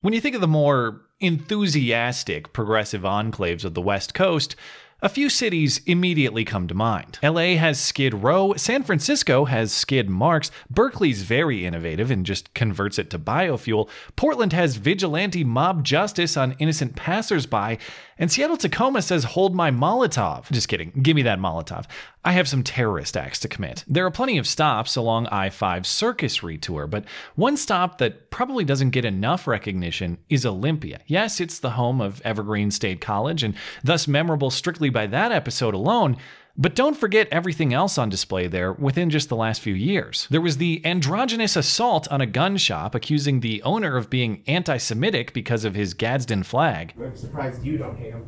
When you think of the more enthusiastic progressive enclaves of the West Coast, a few cities immediately come to mind. LA has Skid Row, San Francisco has Skid Marks, Berkeley's very innovative and just converts it to biofuel, Portland has vigilante mob justice on innocent passersby, and Seattle-Tacoma says hold my Molotov. Just kidding, give me that Molotov. I have some terrorist acts to commit. There are plenty of stops along I-5's Circus Retour, but one stop that probably doesn't get enough recognition is Olympia. Yes, it's the home of Evergreen State College, and thus memorable strictly by that episode alone, but don't forget everything else on display there within just the last few years. There was the androgynous assault on a gun shop accusing the owner of being anti-Semitic because of his Gadsden flag. I'm surprised you don't hate him.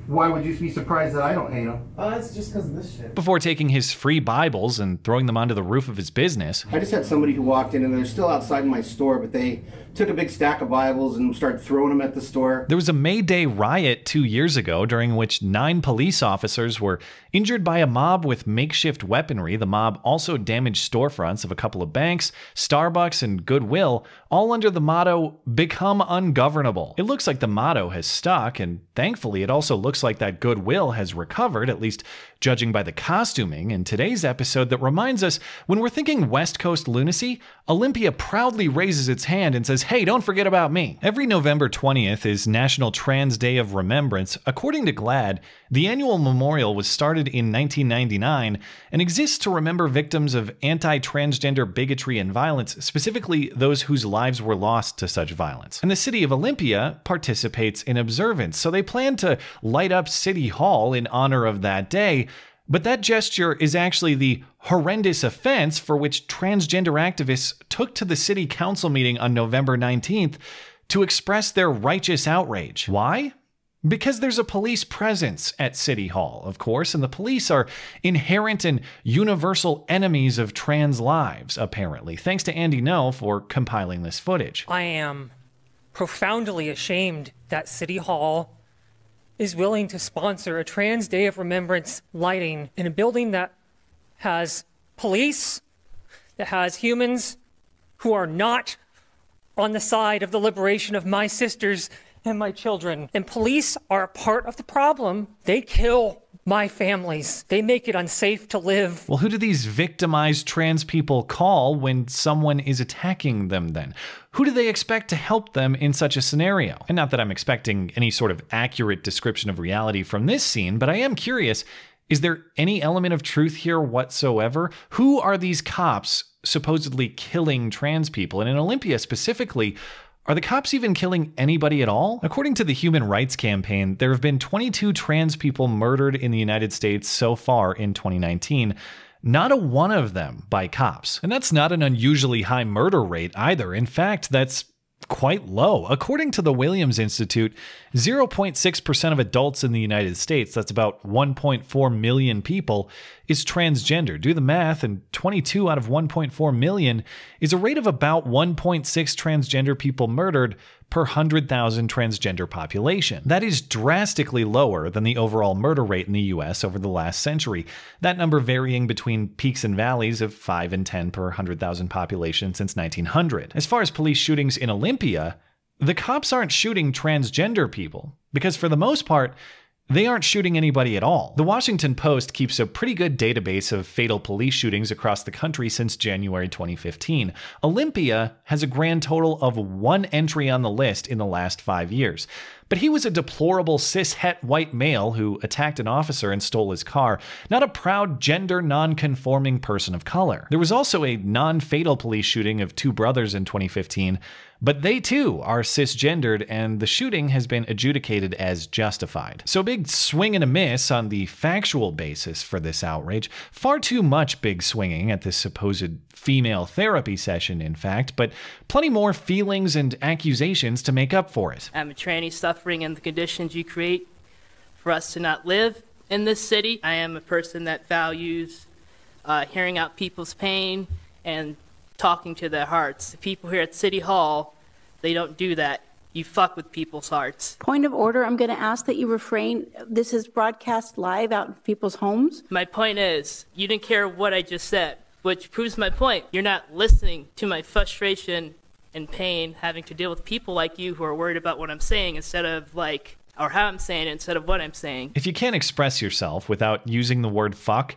Why would you be surprised that I don't hate him? It's just because of this shit. Before taking his free Bibles and throwing them onto the roof of his business. I just had somebody who walked in and they're still outside my store, but they took a big stack of Bibles and started throwing them at the store. There was a May Day riot 2 years ago during which 9 police officers were injured by a mob with makeshift weaponry. The mob also damaged storefronts of a couple of banks, Starbucks, and Goodwill, all under the motto, "Become ungovernable." It looks like the motto has stuck, and thankfully it also looks like that Goodwill has recovered, at least judging by the costuming in today's episode that reminds us when we're thinking West Coast lunacy, Olympia proudly raises its hand and says, hey, don't forget about me. Every November 20th is National Trans Day of Remembrance. According to GLAAD, the annual memorial was started in 1999 and exists to remember victims of anti-transgender bigotry and violence, specifically those whose lives were lost to such violence. And the city of Olympia participates in observance, so they plan to light up City Hall in honor of that day. But that gesture is actually the horrendous offense for which transgender activists took to the city council meeting on November 19th to express their righteous outrage. Why? Because there's a police presence at City Hall, of course, and the police are inherent and universal enemies of trans lives, apparently. Thanks to Andy No for compiling this footage. I am profoundly ashamed that City Hall is willing to sponsor a Trans Day of Remembrance lighting in a building that has police, that has humans who are not on the side of the liberation of my sisters and my children. And police are a part of the problem. They kill my families. They make it unsafe to live. Well, who do these victimized trans people call when someone is attacking them then? Who do they expect to help them in such a scenario? And not that I'm expecting any sort of accurate description of reality from this scene, but I am curious, is there any element of truth here whatsoever? Who are these cops supposedly killing trans people? And in Olympia specifically, are the cops even killing anybody at all? According to the Human Rights Campaign, there have been 22 trans people murdered in the United States so far in 2019. Not a one of them by cops. And that's not an unusually high murder rate either. In fact, that's quite low. According to the Williams Institute, 0.6% of adults in the United States, that's about 1.4 million people, is transgender. Do the math, and 22 out of 1.4 million is a rate of about 1.6 transgender people murdered per 100,000 transgender population. That is drastically lower than the overall murder rate in the US over the last century, that number varying between peaks and valleys of 5 and 10 per 100,000 population since 1900. As far as police shootings in Olympia, the cops aren't shooting transgender people, because for the most part, they aren't shooting anybody at all. The Washington Post keeps a pretty good database of fatal police shootings across the country since January 2015. Olympia has a grand total of 1 entry on the list in the last 5 years. But he was a deplorable cis-het white male who attacked an officer and stole his car, not a proud gender non-conforming person of color. There was also a non-fatal police shooting of 2 brothers in 2015, but they too are cisgendered and the shooting has been adjudicated as justified. So big swing and a miss on the factual basis for this outrage. Far too much big swinging at this supposed female therapy session, in fact, but plenty more feelings and accusations to make up for it. I'm a tranny suffering in the conditions you create for us to not live in this city. I am a person that values hearing out people's pain and talking to their hearts. The people here at City Hall, they don't do that. You fuck with people's hearts. Point of order, I'm going to ask that you refrain. This is broadcast live out in people's homes. My point is, you didn't care what I just said, which proves my point. You're not listening to my frustration and pain having to deal with people like you who are worried about what I'm saying instead of or how I'm saying it instead of what I'm saying. If you can't express yourself without using the word fuck,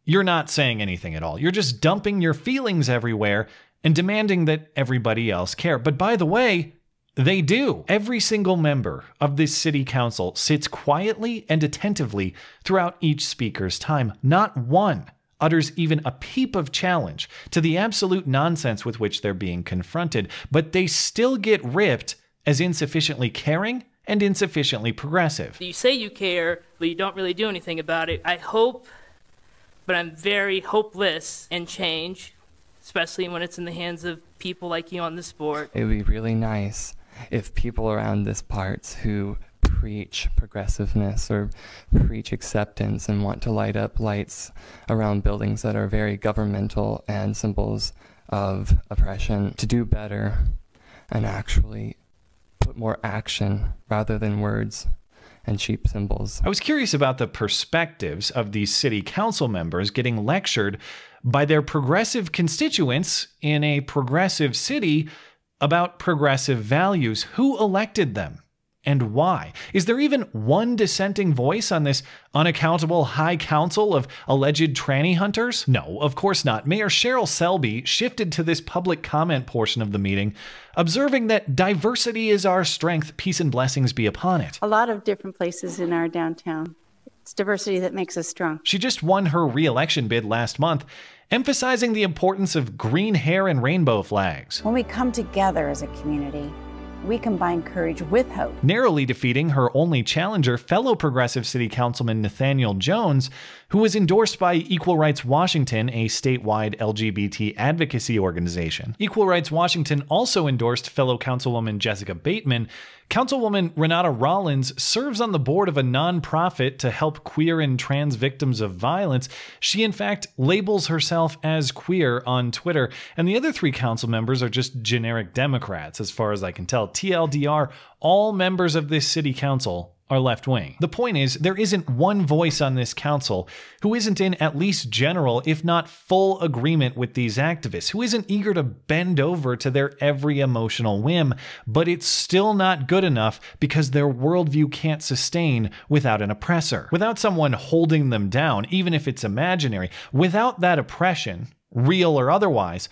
you're not saying anything at all. You're just dumping your feelings everywhere and demanding that everybody else care. But by the way, they do. Every single member of this city council sits quietly and attentively throughout each speaker's time. Not one utters even a peep of challenge to the absolute nonsense with which they're being confronted, but they still get ripped as insufficiently caring and insufficiently progressive. You say you care, but you don't really do anything about it. I hope, but I'm very hopeless in change, especially when it's in the hands of people like you on this board. It would be really nice if people around this parts who preach progressiveness or preach acceptance and want to light up lights around buildings that are very governmental and symbols of oppression to do better and actually put more action rather than words and cheap symbols. I was curious about the perspectives of these city council members getting lectured by their progressive constituents in a progressive city about progressive values. Who elected them? And why? Is there even one dissenting voice on this unaccountable high council of alleged tranny hunters? No, of course not. Mayor Cheryl Selby shifted to this public comment portion of the meeting, observing that diversity is our strength, peace and blessings be upon it. A lot of different places in our downtown. It's diversity that makes us strong. She just won her re-election bid last month, emphasizing the importance of green hair and rainbow flags. When we come together as a community, we combine courage with hope. Narrowly defeating her only challenger, fellow progressive city councilman Nathaniel Jones, who was endorsed by Equal Rights Washington, a statewide LGBT advocacy organization. Equal Rights Washington also endorsed fellow councilwoman Jessica Bateman. Councilwoman Renata Rollins serves on the board of a nonprofit to help queer and trans victims of violence. She, in fact, labels herself as queer on Twitter, and the other three council members are just generic Democrats, as far as I can tell. TLDR, all members of this city council are left-wing. The point is, there isn't one voice on this council who isn't in at least general, if not full agreement with these activists, who isn't eager to bend over to their every emotional whim, but it's still not good enough because their worldview can't sustain without an oppressor, without someone holding them down, even if it's imaginary. Without that oppression, real or otherwise,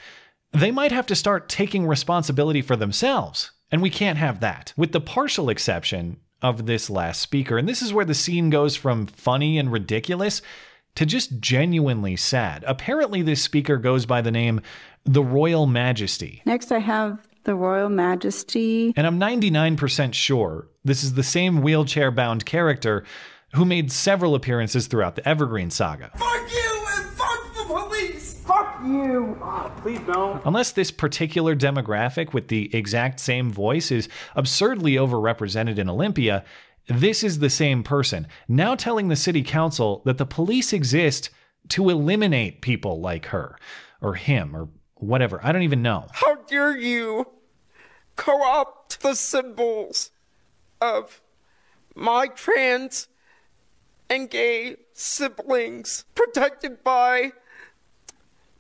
they might have to start taking responsibility for themselves, and we can't have that. With the partial exception of this last speaker, and this is where the scene goes from funny and ridiculous to just genuinely sad. Apparently this speaker goes by the name the Royal Majesty. Next I have the Royal Majesty. And I'm 99% sure this is the same wheelchair-bound character who made several appearances throughout the Evergreen saga. Fuck you and fuck the police! Fuck you! Oh, please don't. Unless this particular demographic with the exact same voice is absurdly overrepresented in Olympia, this is the same person, now telling the city council that the police exist to eliminate people like her, or him, or whatever. I don't even know. How dare you co-opt the symbols of my trans and gay siblings, protected by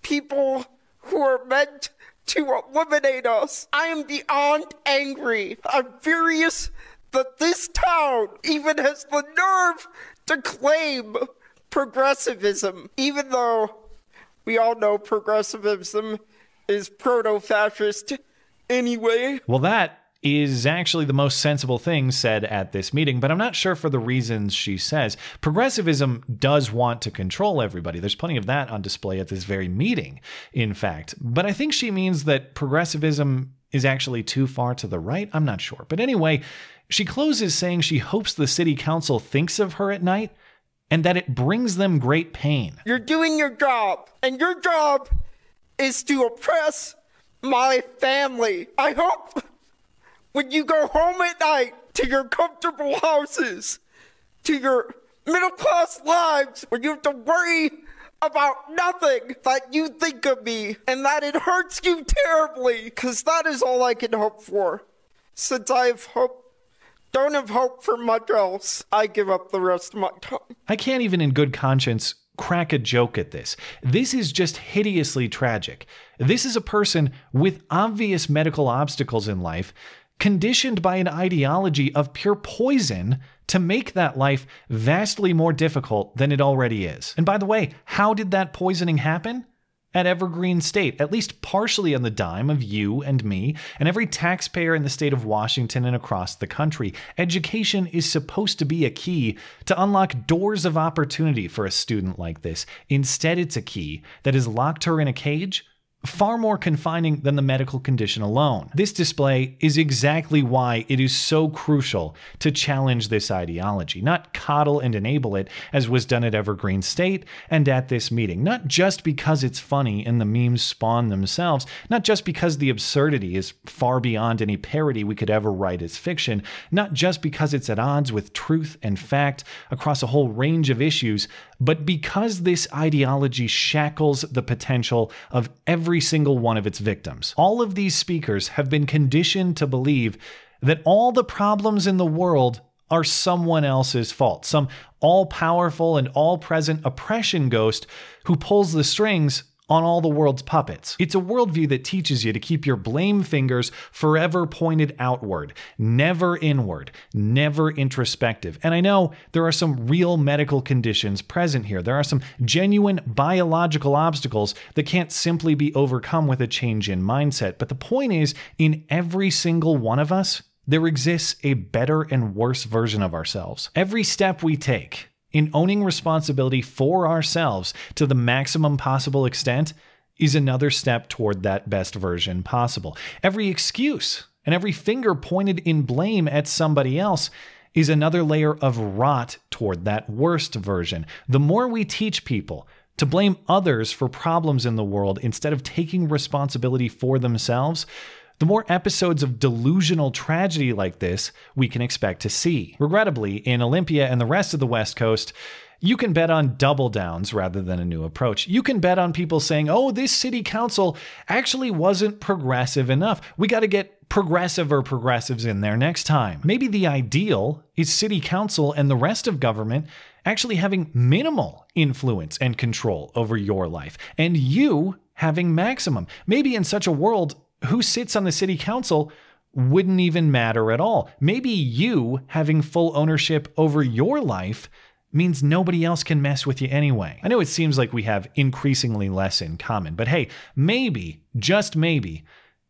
people who are meant to eliminate us. I am beyond angry. I'm furious that this town even has the nerve to claim progressivism, even though we all know progressivism is proto-fascist anyway. Well, that is actually the most sensible thing said at this meeting, but I'm not sure for the reasons she says. Progressivism does want to control everybody. There's plenty of that on display at this very meeting, in fact. But I think she means that progressivism is actually too far to the right. I'm not sure. But anyway, she closes saying she hopes the city council thinks of her at night and that it brings them great pain. You're doing your job, and your job is to oppress my family. I hope when you go home at night to your comfortable houses, to your middle-class lives, where you have to worry about nothing, that you think of me and that it hurts you terribly, because that is all I can hope for. Since I have don't have hope for much else, I give up the rest of my time. I can't even in good conscience crack a joke at this. This is just hideously tragic. This is a person with obvious medical obstacles in life, conditioned by an ideology of pure poison to make that life vastly more difficult than it already is. And by the way, how did that poisoning happen? At Evergreen State, at least partially on the dime of you and me and every taxpayer in the state of Washington and across the country. Education is supposed to be a key to unlock doors of opportunity for a student like this. Instead, it's a key that has locked her in a cage, far more confining than the medical condition alone. This display is exactly why it is so crucial to challenge this ideology, not coddle and enable it as was done at Evergreen State and at this meeting, not just because it's funny and the memes spawn themselves, not just because the absurdity is far beyond any parody we could ever write as fiction, not just because it's at odds with truth and fact across a whole range of issues, but because this ideology shackles the potential of every single one of its victims. All of these speakers have been conditioned to believe that all the problems in the world are someone else's fault, some all-powerful and all-present oppression ghost who pulls the strings on all the world's puppets. It's a worldview that teaches you to keep your blame fingers forever pointed outward, never inward, never introspective. And I know there are some real medical conditions present here. There are some genuine biological obstacles that can't simply be overcome with a change in mindset. But the point is, in every single one of us, there exists a better and worse version of ourselves. Every step we take in owning responsibility for ourselves to the maximum possible extent is another step toward that best version possible. Every excuse and every finger pointed in blame at somebody else is another layer of rot toward that worst version. The more we teach people to blame others for problems in the world instead of taking responsibility for themselves, the more episodes of delusional tragedy like this we can expect to see. Regrettably, in Olympia and the rest of the West Coast, you can bet on double downs rather than a new approach. You can bet on people saying, oh, this city council actually wasn't progressive enough. We got to get progressive or progressives in there next time. Maybe the ideal is city council and the rest of government actually having minimal influence and control over your life, and you having maximum. Maybe in such a world, who sits on the city council wouldn't even matter at all. Maybe you having full ownership over your life means nobody else can mess with you anyway. I know it seems like we have increasingly less in common, but hey, maybe, just maybe,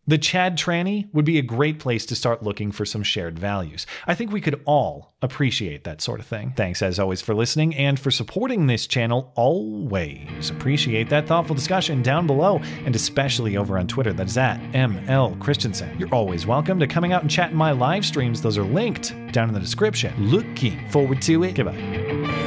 the Chad Tranny would be a great place to start looking for some shared values. I think we could all appreciate that sort of thing. Thanks as always for listening and for supporting this channel. Always appreciate that thoughtful discussion down below, and especially over on Twitter. That is at ML Christiansen. You're always welcome to coming out and chat in my live streams. Those are linked down in the description. Looking forward to it. Goodbye.